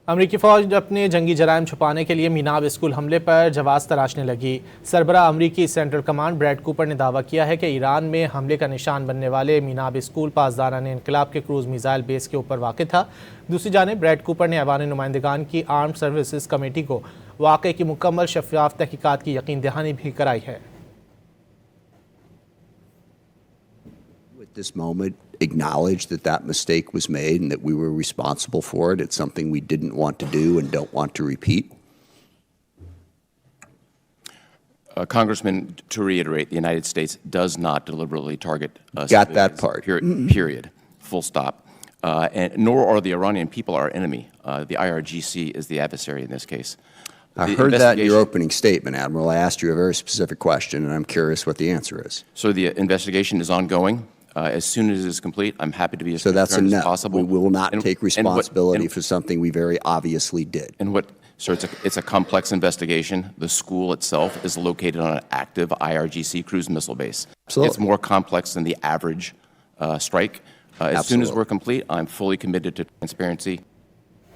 अमरीकी फ़ौज अपने जंगी जराइम छुपाने के लिए मीनाब स्कूल हमले पर जवाब तराशने लगी। सरबराह अमरीकी सेंट्रल कमांड ब्रैड कूपर ने दावा किया है कि ईरान में हमले का निशान बनने वाले मीनाब स्कूल पासदारान इनकलाब के क्रूज़ मिसाइल बेस के ऊपर वाक़ था। दूसरी जानिब ब्रैड कूपर ने ऐवान नुमाइंदगान की आर्म्ड सर्विसेज कमेटी को वाक़े की मुकम्मल शफ़ाफ़ तहक़ीक़ात की यकीन दहानी भी कराई है। At this moment, acknowledge that mistake was made and that we were responsible for it. It's something we didn't want to do and don't want to repeat. Congressman, to reiterate, the United States does not deliberately target Got that part. Period. Full stop. And nor are the Iranian people our enemy. The IRGC is the adversary in this case. I heard that in your opening statement, Admiral. I asked you a very specific question, and I'm curious what the answer is. So the investigation is ongoing. As soon as it is complete, I'm happy to be as transparent as possible. We will not take responsibility for something we very obviously did. So it's a complex investigation. The school itself is located on an active IRGC cruise missile base. Absolutely. It's more complex than the average strike. As soon as we're complete, I'm fully committed to transparency.